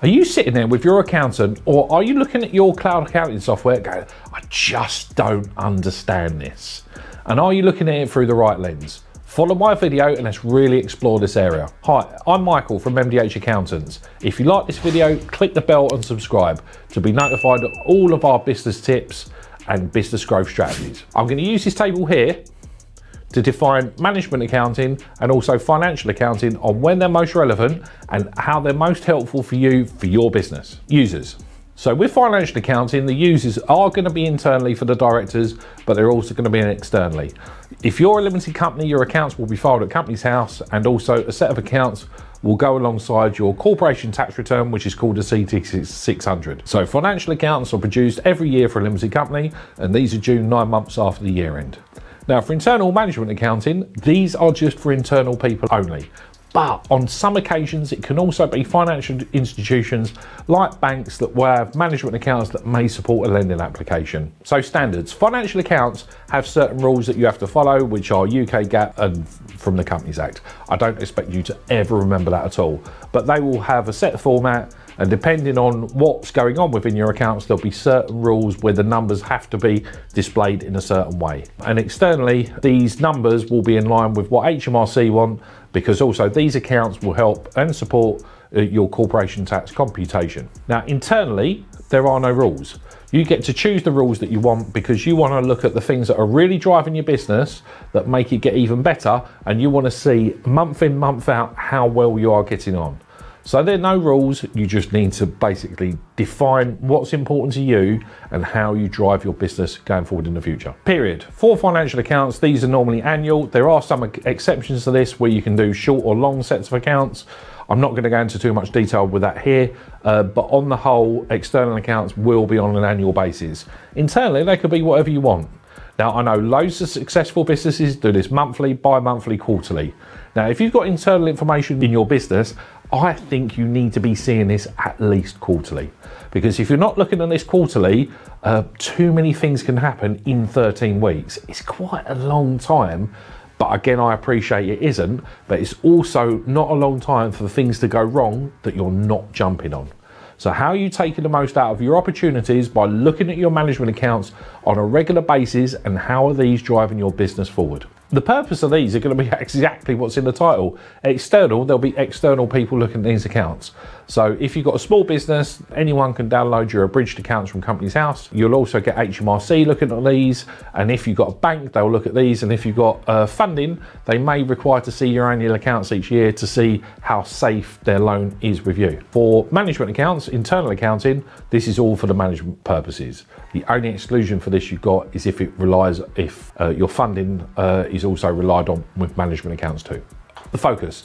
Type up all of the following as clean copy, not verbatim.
Are you sitting there with your accountant, or are you looking at your cloud accounting software going, I just don't understand this? And are you looking at it through the right lens? Follow my video and let's really explore this area. Hi, I'm Michael from MDH Accountants. If you like this video, click the bell and subscribe to be notified of all of our business tips and business growth strategies. I'm going to use this table here to define management accounting and also financial accounting on when they're most relevant and how they're most helpful for you for your business. Users. So with financial accounting, the users are going to be internally for the directors, but they're also going to be externally. If you're a limited company, your accounts will be filed at Companies House, and also a set of accounts will go alongside your corporation tax return, which is called a CT 600. So financial accounts are produced every year for a limited company, and these are due 9 months after the year end. Now, for internal management accounting, these are just for internal people only. But on some occasions, it can also be financial institutions like banks that will have management accounts that may support a lending application. So standards. Financial accounts have certain rules that you have to follow, which are UK GAAP and from the Companies Act. I don't expect you to ever remember that at all, but they will have a set format, and depending on what's going on within your accounts, there'll be certain rules where the numbers have to be displayed in a certain way. And externally, these numbers will be in line with what HMRC want, because also these accounts will help and support your corporation tax computation. Now, internally, there are no rules. You get to choose the rules that you want because you want to look at the things that are really driving your business that make it get even better, and you want to see month in, month out how well you are getting on. So there are no rules, you just need to basically define what's important to you and how you drive your business going forward in the future. Period. For financial accounts, these are normally annual. There are some exceptions to this where you can do short or long sets of accounts. I'm not going to go into too much detail with that here, but on the whole, external accounts will be on an annual basis. Internally, they could be whatever you want. Now, I know loads of successful businesses do this monthly, bi-monthly, quarterly. Now, if you've got internal information in your business, I think you need to be seeing this at least quarterly. Because if you're not looking at this quarterly, too many things can happen in 13 weeks. It's quite a long time, but again, I appreciate it isn't, but it's also not a long time for things to go wrong that you're not jumping on. So how are you taking the most out of your opportunities by looking at your management accounts on a regular basis, and how are these driving your business forward? The purpose of these are going to be exactly what's in the title. External, there'll be external people looking at these accounts. So if you've got a small business, anyone can download your abridged accounts from Companies House. You'll also get HMRC looking at these. And if you've got a bank, they'll look at these. And if you've got funding, they may require to see your annual accounts each year to see how safe their loan is with you. For management accounts, internal accounting, this is all for the management purposes. The only exclusion for this you've got is if your funding is also relied on with management accounts too. The focus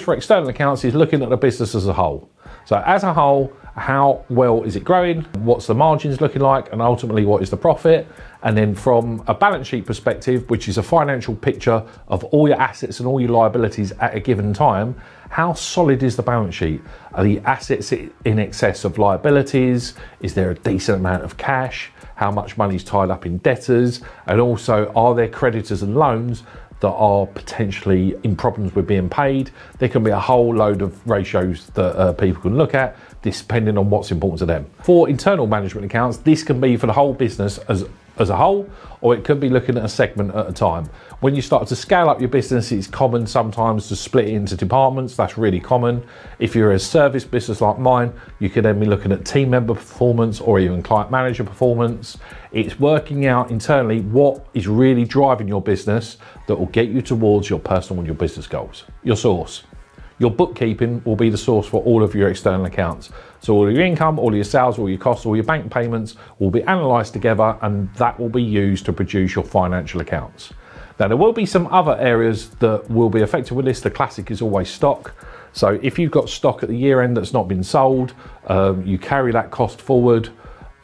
for external accounts is looking at the business as a whole. So as a whole, how well is it growing? What's the margins looking like? And ultimately, what is the profit? And then from a balance sheet perspective, which is a financial picture of all your assets and all your liabilities at a given time, how solid is the balance sheet? Are the assets in excess of liabilities? Is there a decent amount of cash? How much money is tied up in debtors? And also, are there creditors and loans that are potentially in problems with being paid? There can be a whole load of ratios that people can look at, depending on what's important to them. For internal management accounts, this can be for the whole business as a whole, or it could be looking at a segment at a time. When you start to scale up your business, it's common sometimes to split it into departments. That's really common. If you're a service business like mine, you could then be looking at team member performance or even client manager performance. It's working out internally what is really driving your business that will get you towards your personal and your business goals. Your source. Your bookkeeping will be the source for all of your external accounts. So all your income, all your sales, all your costs, all your bank payments will be analysed together, and that will be used to produce your financial accounts. Now, there will be some other areas that will be affected with this. The classic is always stock. So if you've got stock at the year end that's not been sold, you carry that cost forward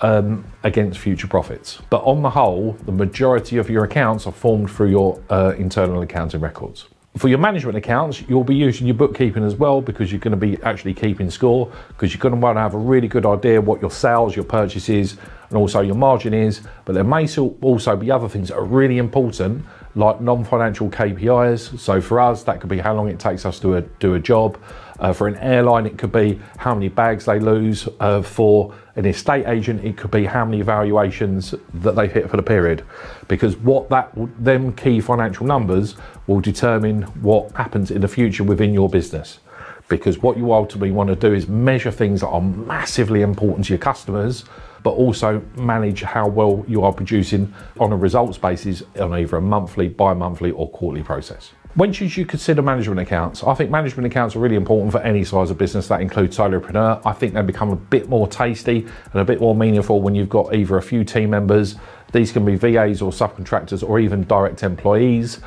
against future profits. But on the whole, the majority of your accounts are formed through your internal accounting records. For your management accounts, you'll be using your bookkeeping as well, because you're going to be actually keeping score, because you're going to want to have a really good idea what your sales, your purchases, and also your margin is. But there may also be other things that are really important, like non-financial KPIs. So for us, that could be how long it takes us to do a job. For an airline, it could be how many bags they lose. For an estate agent, it could be how many valuations that they hit for the period. Because them key financial numbers will determine what happens in the future within your business. Because what you ultimately want to do is measure things that are massively important to your customers, but also manage how well you are producing on a results basis on either a monthly, bi-monthly or quarterly process. When should you consider management accounts? I think management accounts are really important for any size of business. That includes solopreneur. I think they become a bit more tasty and a bit more meaningful when you've got either a few team members. These can be VAs or subcontractors or even direct employees.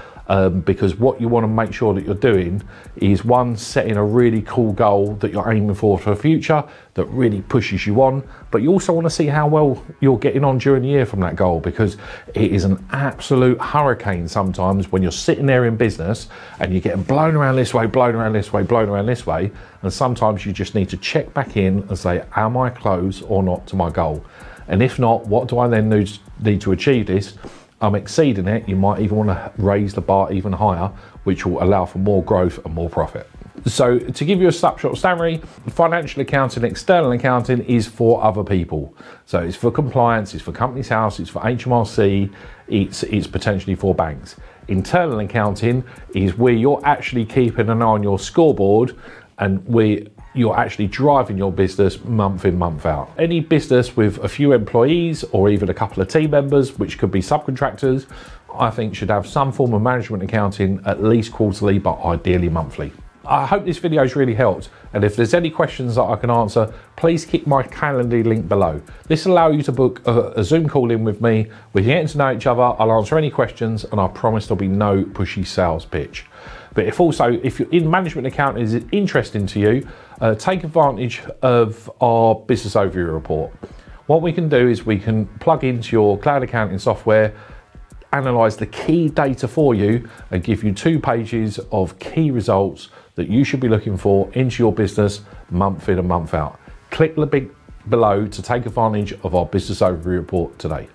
Because what you want to make sure that you're doing is, one, setting a really cool goal that you're aiming for the future that really pushes you on, but you also want to see how well you're getting on during the year from that goal, because it is an absolute hurricane sometimes when you're sitting there in business and you're getting blown around this way, blown around this way, blown around this way, and sometimes you just need to check back in and say, am I close or not to my goal? And if not, what do I then need to achieve this? I'm exceeding it. You might even want to raise the bar even higher, which will allow for more growth and more profit. So to give you a snapshot summary, financial accounting, external accounting is for other people. So it's for compliance, it's for Companies House, it's for HMRC, it's potentially for banks. Internal accounting is where you're actually keeping an eye on your scoreboard and you're actually driving your business month in, month out. Any business with a few employees or even a couple of team members, which could be subcontractors, I think should have some form of management accounting at least quarterly, but ideally monthly. I hope this video has really helped, and if there's any questions that I can answer, please click my Calendly link below. This will allow you to book a Zoom call in with me. We can get to know each other, I'll answer any questions, and I promise there'll be no pushy sales pitch. But if you're in management accounting is interesting to you, take advantage of our business overview report. What we can do is we can plug into your cloud accounting software, analyze the key data for you, and give you 2 pages of key results that you should be looking for into your business month in and month out. Click the link below to take advantage of our business overview report today.